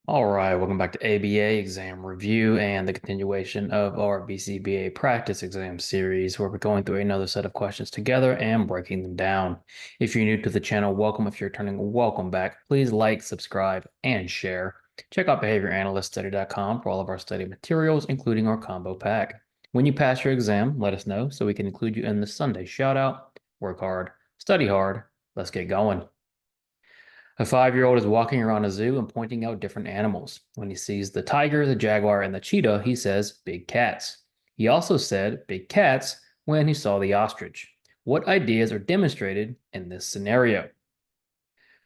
All right, welcome back to ABA exam review and the continuation of our BCBA practice exam series where we're going through another set of questions together and breaking them down. If you're new to the channel, welcome. If you're returning, welcome back. Please like, subscribe, and share. Check out behavioranalyststudy.com for all of our study materials, including our combo pack. When you pass your exam, let us know so we can include you in the Sunday shout out. Work hard, study hard. Let's get going. A 5-year-old is walking around a zoo and pointing out different animals. When he sees the tiger, the jaguar, and the cheetah, he says, big cats. He also said, big cats, when he saw the ostrich. What ideas are demonstrated in this scenario?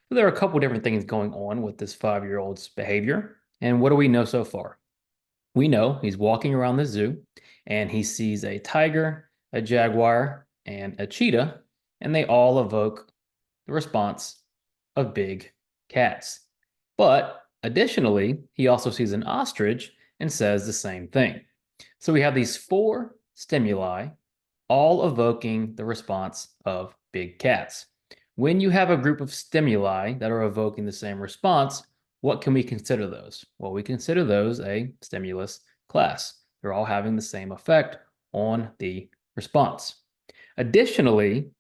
So there are a couple different things going on with this 5-year-old's behavior. And what do we know so far? We know he's walking around the zoo and he sees a tiger, a jaguar, and a cheetah, and they all evoke the response of big cats. But additionally, he also sees an ostrich and says the same thing. So we have these four stimuli all evoking the response of big cats. When you have a group of stimuli that are evoking the same response, what can we consider those? Well, we consider those a stimulus class. They're all having the same effect on the response. Additionally,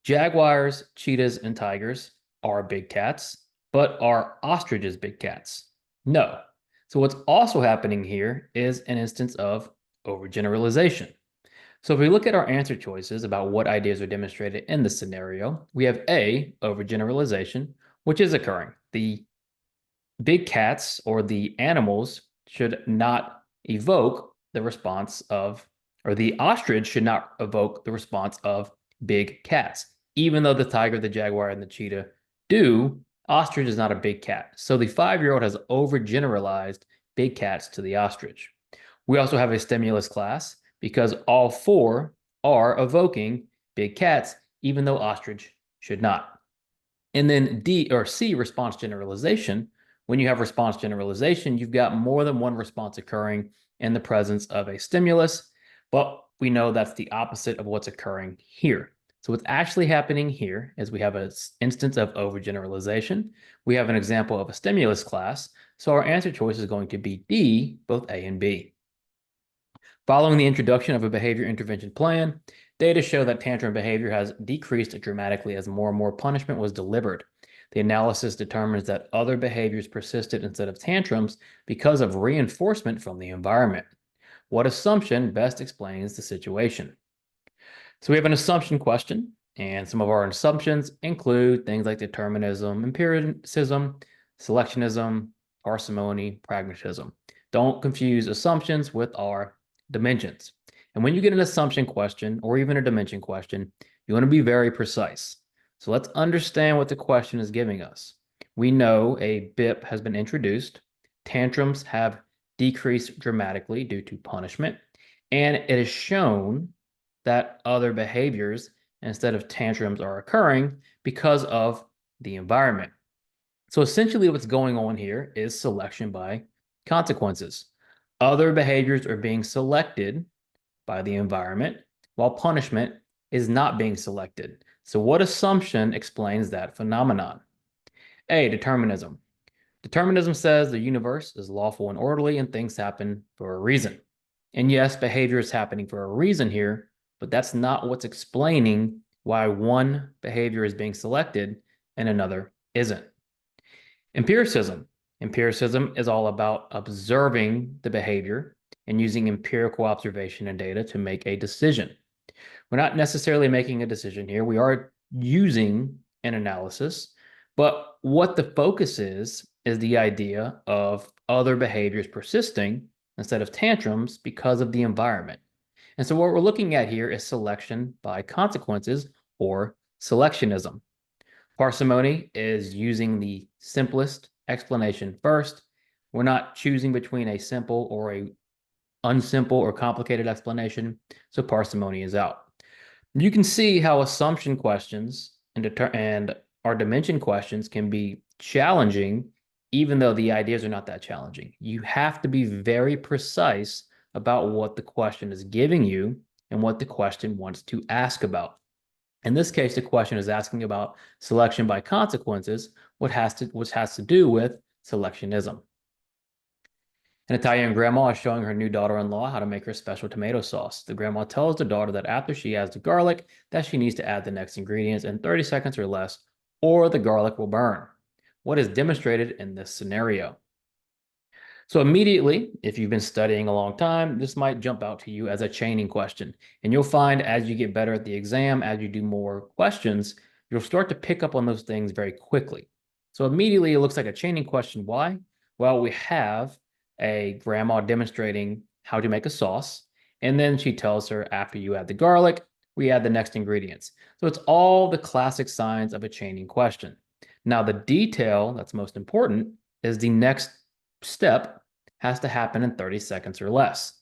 jaguars, cheetahs, and tigers are big cats, but are ostriches big cats? No. So what's also happening here is an instance of overgeneralization. So if we look at our answer choices about what ideas are demonstrated in this scenario, we have A, overgeneralization, which is occurring. The big cats or the animals should not evoke the response of, or the ostrich should not evoke the response of big cats. Even though the tiger, the jaguar, and the cheetah do, ostrich is not a big cat. So the 5-year-old has overgeneralized big cats to the ostrich. We also have a stimulus class because all four are evoking big cats, even though ostrich should not. And then D or C, response generalization. When you have response generalization, you've got more than one response occurring in the presence of a stimulus, but we know that's the opposite of what's occurring here. So what's actually happening here is we have an instance of overgeneralization. We have an example of a stimulus class. So our answer choice is going to be D, both A and B. Following the introduction of a behavior intervention plan, data show that tantrum behavior has decreased dramatically as more and more punishment was delivered. The analysis determines that other behaviors persisted instead of tantrums because of reinforcement from the environment. What assumption best explains the situation? So we have an assumption question, and some of our assumptions include things like determinism, empiricism, selectionism, parsimony, pragmatism. Don't confuse assumptions with our dimensions. And when you get an assumption question or even a dimension question, you want to be very precise. So let's understand what the question is giving us. We know a BIP has been introduced. Tantrums have decreased dramatically due to punishment. And it is shown that other behaviors instead of tantrums are occurring because of the environment. So essentially what's going on here is selection by consequences. Other behaviors are being selected by the environment while punishment is not being selected. So what assumption explains that phenomenon? A, determinism. Determinism says the universe is lawful and orderly and things happen for a reason. And yes, behavior is happening for a reason here, but that's not what's explaining why one behavior is being selected and another isn't. Empiricism. Empiricism is all about observing the behavior and using empirical observation and data to make a decision. We're not necessarily making a decision here. We are using an analysis, but what the focus is the idea of other behaviors persisting instead of tantrums because of the environment. And so what we're looking at here is selection by consequences or selectionism. Parsimony is using the simplest explanation first. We're not choosing between a simple or a unsimple or complicated explanation, so parsimony is out. You can see how assumption questions and our dimension questions can be challenging, even though the ideas are not that challenging. You have to be very precise about what the question is giving you and what the question wants to ask about. In this case, the question is asking about selection by consequences, which has to do with selectionism. An Italian grandma is showing her new daughter-in-law how to make her special tomato sauce. The grandma tells the daughter that after she adds the garlic, that she needs to add the next ingredients in 30 seconds or less, or the garlic will burn. What is demonstrated in this scenario? So immediately, if you've been studying a long time, this might jump out to you as a chaining question. And you'll find as you get better at the exam, as you do more questions, you'll start to pick up on those things very quickly. So immediately it looks like a chaining question. Why? Well, we have a grandma demonstrating how to make a sauce. And then she tells her after you add the garlic, we add the next ingredients. So it's all the classic signs of a chaining question. Now, the detail that's most important is the next step has to happen in 30 seconds or less.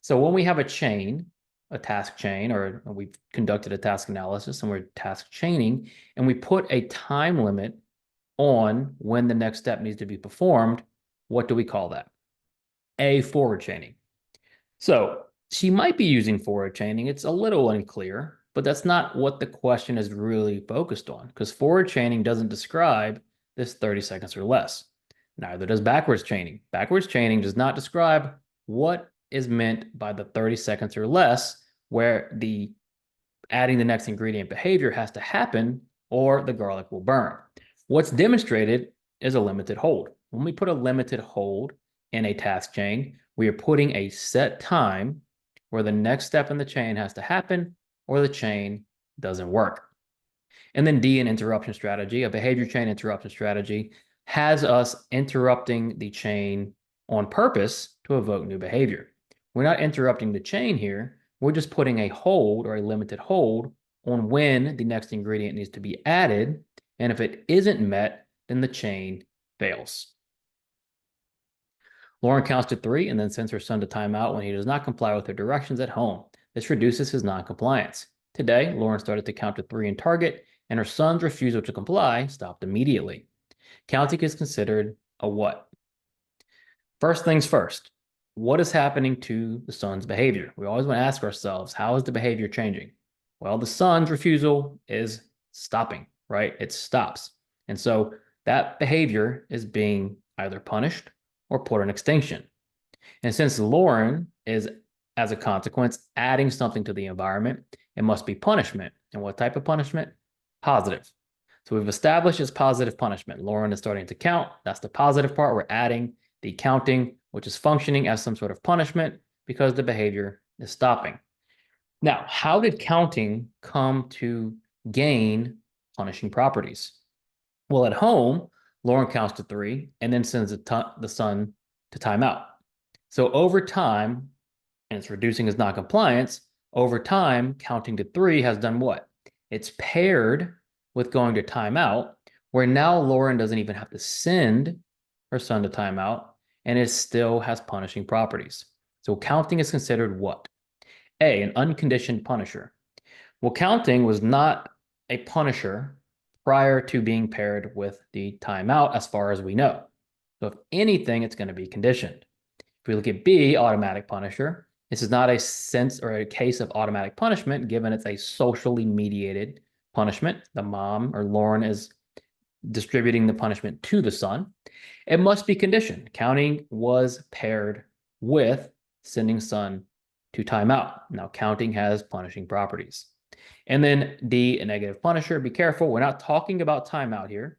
So when we have a chain, a task chain, or we've conducted a task analysis and we're task chaining, and we put a time limit on when the next step needs to be performed, what do we call that? A, forward chaining. So she might be using forward chaining. It's a little unclear, but that's not what the question is really focused on, because forward chaining doesn't describe this 30 seconds or less. Neither does backwards chaining. Backwards chaining does not describe what is meant by the 30 seconds or less, where the adding the next ingredient behavior has to happen or the garlic will burn. What's demonstrated is a limited hold. When we put a limited hold in a task chain, we are putting a set time where the next step in the chain has to happen or the chain doesn't work. And then D, an interruption strategy, a behavior chain interruption strategy, has us interrupting the chain on purpose to evoke new behavior. We're not interrupting the chain here. We're just putting a hold or a limited hold on when the next ingredient needs to be added. And if it isn't met, then the chain fails. Lauren counts to 3 and then sends her son to timeout when he does not comply with her directions at home. This reduces his noncompliance. Today, Lauren started to count to 3 in Target, and her son's refusal to comply stopped immediately. Counting is considered a what? First things first, what is happening to the son's behavior? We always want to ask ourselves, how is the behavior changing? Well, the son's refusal is stopping, right? It stops. And so that behavior is being either punished or put in extinction. And since Lauren is, as a consequence, adding something to the environment, it must be punishment. And what type of punishment? Positive. So we've established it's positive punishment. Lauren is starting to count. That's the positive part. We're adding the counting, which is functioning as some sort of punishment because the behavior is stopping. Now, how did counting come to gain punishing properties? Well, at home, Lauren counts to 3 and then sends the son to timeout. So over time, and it's reducing his noncompliance, over time, counting to 3 has done what? It's paired with going to timeout, where now Lauren doesn't even have to send her son to timeout, and it still has punishing properties. So counting is considered what? A, an unconditioned punisher. Well, counting was not a punisher prior to being paired with the timeout, as far as we know. So if anything, it's going to be conditioned. If we look at B, automatic punisher, this is not a sense or a case of automatic punishment, given it's a socially mediated punishment. The mom or Lauren is distributing the punishment to the son. It must be conditioned. Counting was paired with sending son to timeout. Now, counting has punishing properties. And then D, a negative punisher. Be careful. We're not talking about timeout here.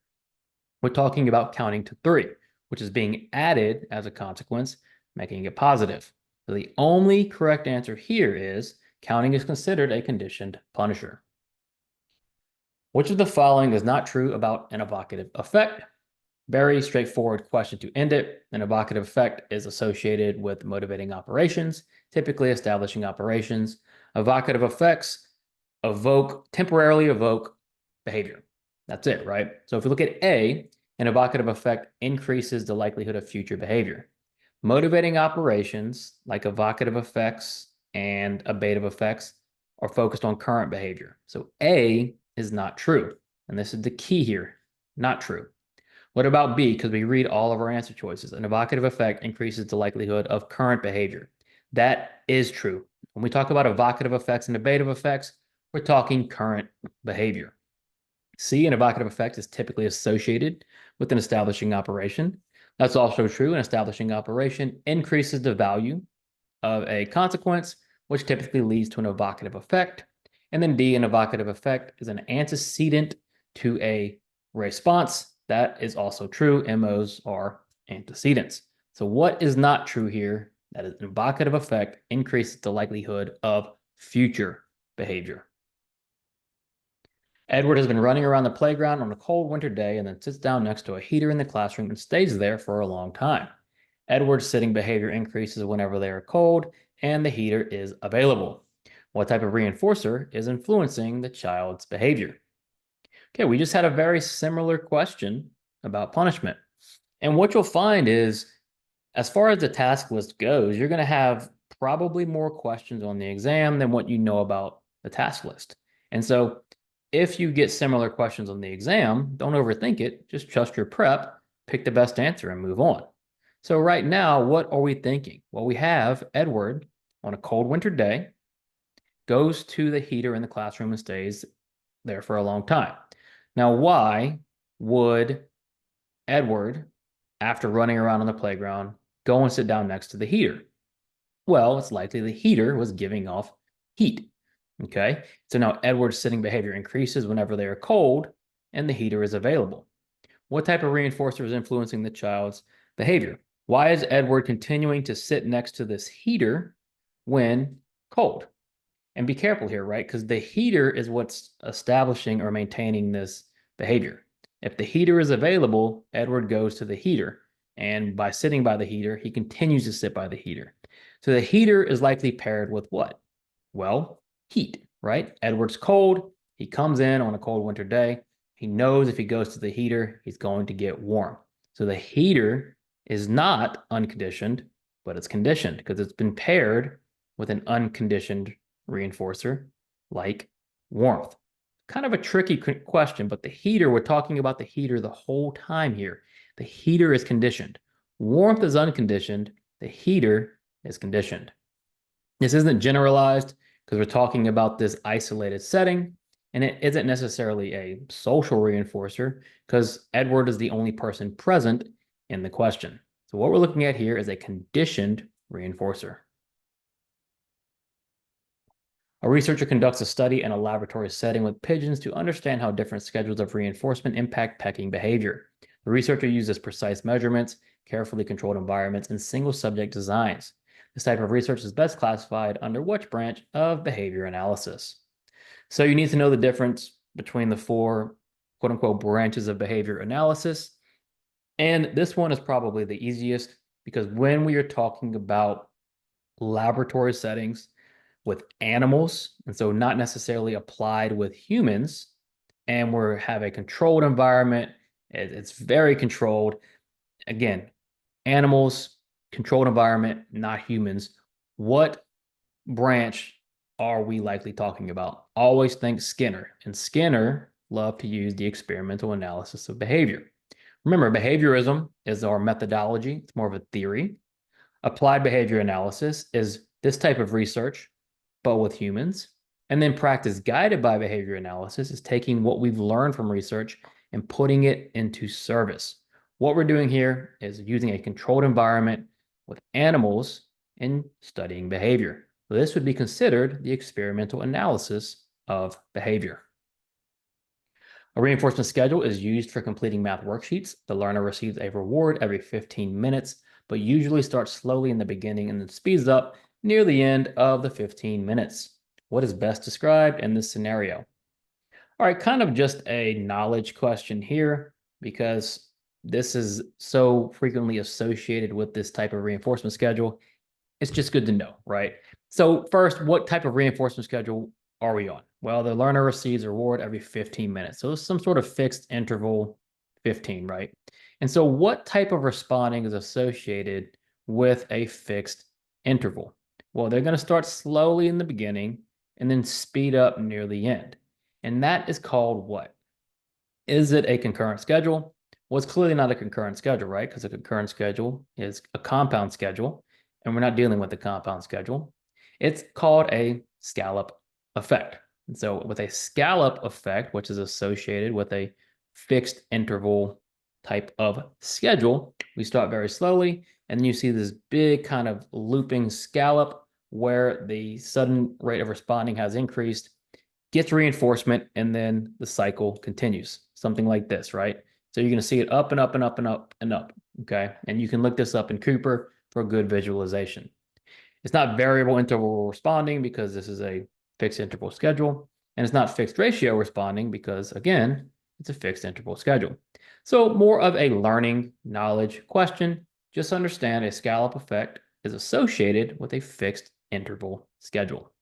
We're talking about counting to 3, which is being added as a consequence, making it positive. So the only correct answer here is counting is considered a conditioned punisher. Which of the following is not true about an evocative effect? Very straightforward question to end it. An evocative effect is associated with motivating operations, typically establishing operations. Evocative effects temporarily evoke behavior. That's it, right? So if we look at A, an evocative effect increases the likelihood of future behavior. Motivating operations, like evocative effects and abative effects, are focused on current behavior. So A is not true. And this is the key here, not true. What about B? Because we read all of our answer choices. An evocative effect increases the likelihood of current behavior. That is true. When we talk about evocative effects and abative effects, we're talking current behavior. C, an evocative effect is typically associated with an establishing operation. That's also true. An establishing operation increases the value of a consequence, which typically leads to an evocative effect. And then D, an evocative effect is an antecedent to a response. That is also true. MOs are antecedents. So what is not true here? That is an evocative effect increases the likelihood of future behavior. Edward has been running around the playground on a cold winter day and then sits down next to a heater in the classroom and stays there for a long time. Edward's sitting behavior increases whenever they are cold and the heater is available. What type of reinforcer is influencing the child's behavior? Okay, we just had a very similar question about punishment. And what you'll find is, as far as the task list goes, you're going to have probably more questions on the exam than what you know about the task list. And so if you get similar questions on the exam, don't overthink it. Just trust your prep, pick the best answer, and move on. So right now, what are we thinking? Well, we have Edward on a cold winter day, goes to the heater in the classroom and stays there for a long time. Now, why would Edward, after running around on the playground, go and sit down next to the heater? Well, it's likely the heater was giving off heat. Okay, so now Edward's sitting behavior increases whenever they are cold and the heater is available. What type of reinforcer is influencing the child's behavior? Why is Edward continuing to sit next to this heater when cold? And be careful here, right? Because the heater is what's establishing or maintaining this behavior. If the heater is available, Edward goes to the heater. And by sitting by the heater, he continues to sit by the heater. So the heater is likely paired with what? Well, heat, right? Edward's cold. He comes in on a cold winter day. He knows if he goes to the heater, he's going to get warm. So the heater is not unconditioned, but it's conditioned because it's been paired with an unconditioned reinforcer like warmth. Kind of a tricky question, but the heater, we're talking about the heater the whole time here. The heater is conditioned. Warmth is unconditioned. The heater is conditioned. This isn't generalized because we're talking about this isolated setting, and it isn't necessarily a social reinforcer because Edward is the only person present in the question. So what we're looking at here is a conditioned reinforcer. A researcher conducts a study in a laboratory setting with pigeons to understand how different schedules of reinforcement impact pecking behavior. The researcher uses precise measurements, carefully controlled environments, and single subject designs. This type of research is best classified under which branch of behavior analysis? So you need to know the difference between the four quote unquote branches of behavior analysis. And this one is probably the easiest because when we are talking about laboratory settings with animals, and so not necessarily applied with humans, and we have a controlled environment, it's very controlled. Again, animals, controlled environment, not humans. What branch are we likely talking about? Always think Skinner, and Skinner loved to use the experimental analysis of behavior. Remember, behaviorism is our methodology. It's more of a theory. Applied behavior analysis is this type of research, but with humans. And then practice guided by behavior analysis is taking what we've learned from research and putting it into service. What we're doing here is using a controlled environment with animals and studying behavior. So this would be considered the experimental analysis of behavior. A reinforcement schedule is used for completing math worksheets. The learner receives a reward every 15 minutes, but usually starts slowly in the beginning and then speeds up near the end of the 15 minutes. What is best described in this scenario? All right, kind of just a knowledge question here because this is so frequently associated with this type of reinforcement schedule. It's just good to know, right? So first, what type of reinforcement schedule are we on? Well, the learner receives a reward every 15 minutes. So it's some sort of fixed interval 15, right? And so what type of responding is associated with a fixed interval? Well, they're going to start slowly in the beginning and then speed up near the end. And that is called what? Is it a concurrent schedule? Well, it's clearly not a concurrent schedule, right? Because a concurrent schedule is a compound schedule, and we're not dealing with the compound schedule. It's called a scallop effect. And so with a scallop effect, which is associated with a fixed interval type of schedule, We start very slowly, and then you see this big kind of looping scallop where the sudden rate of responding has increased, gets reinforcement, and then the cycle continues. Something like this, right? So you're going to see it up and up and up and up and up, okay? And you can look this up in Cooper for a good visualization. It's not variable interval responding because this is a fixed interval schedule, and it's not fixed ratio responding because, again, it's a fixed interval schedule. So more of a learning knowledge question. Just understand a scallop effect is associated with a fixed interval schedule.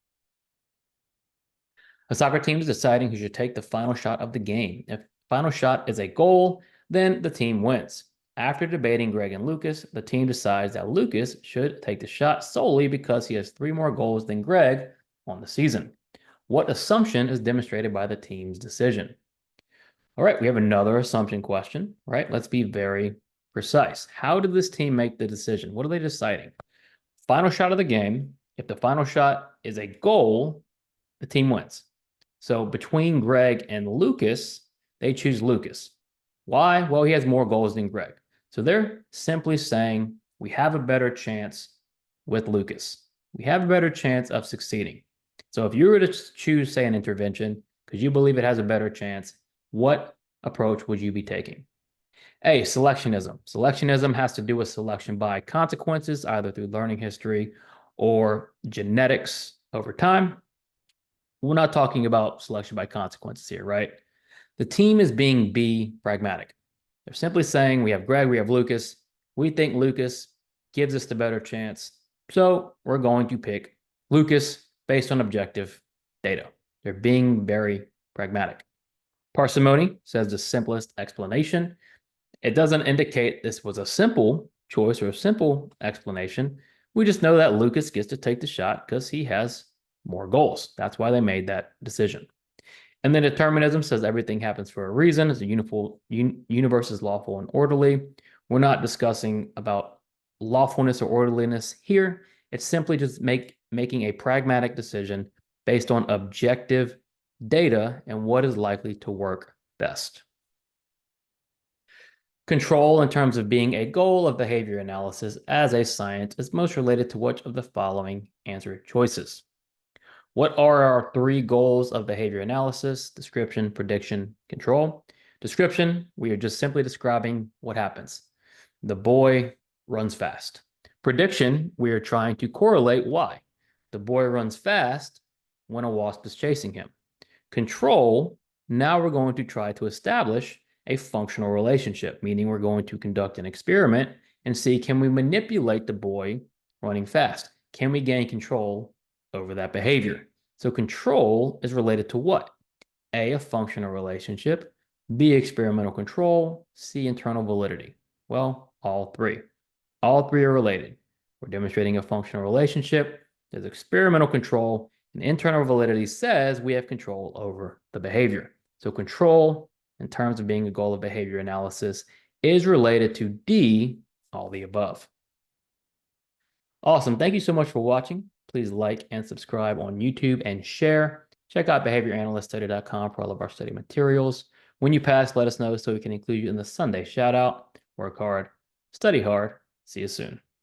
A soccer team is deciding who should take the final shot of the game. If the final shot is a goal, then the team wins. After debating Greg and Lucas, the team decides that Lucas should take the shot solely because he has 3 more goals than Greg on the season. What assumption is demonstrated by the team's decision? All right, we have another assumption question, right? Let's be very precise. How did this team make the decision? What are they deciding? Final shot of the game. If the final shot is a goal, the team wins. So between Greg and Lucas, they choose Lucas. Why? Well, he has more goals than Greg. So they're simply saying we have a better chance with Lucas. We have a better chance of succeeding. So if you were to choose, say, an intervention, because you believe it has a better chance, what approach would you be taking? A, selectionism. Selectionism has to do with selection by consequences, either through learning history or genetics over time. We're not talking about selection by consequences here, right? The team is being B, pragmatic. They're simply saying we have Greg, we have Lucas. We think Lucas gives us the better chance. So we're going to pick Lucas based on objective data. They're being very pragmatic. Parsimony says the simplest explanation. It doesn't indicate this was a simple choice or a simple explanation. We just know that Lucas gets to take the shot because he has more goals. That's why they made that decision. And then determinism says everything happens for a reason. It's a universe is lawful and orderly. We're not discussing about lawfulness or orderliness here. It's simply just making a pragmatic decision based on objective data and what is likely to work best. Control, in terms of being a goal of behavior analysis as a science, is most related to which of the following answer choices? What are our 3 goals of behavior analysis? Description, prediction, control. Description, we are just simply describing what happens. The boy runs fast. Prediction, we are trying to correlate why. The boy runs fast when a wasp is chasing him. Control, now we're going to try to establish a functional relationship, meaning we're going to conduct an experiment and see, can we manipulate the boy running fast? Can we gain control over that behavior? So control is related to what? A functional relationship, B, experimental control, C, internal validity. Well, all 3. All 3 are related. We're demonstrating a functional relationship. There's experimental control, and internal validity says we have control over the behavior. So control, in terms of being a goal of behavior analysis, is related to D, all the above. Awesome. Thank you so much for watching. Please like and subscribe on YouTube and share. Check out behavioranalyststudy.com for all of our study materials. When you pass, let us know so we can include you in the Sunday shout out. Work hard, study hard. See you soon.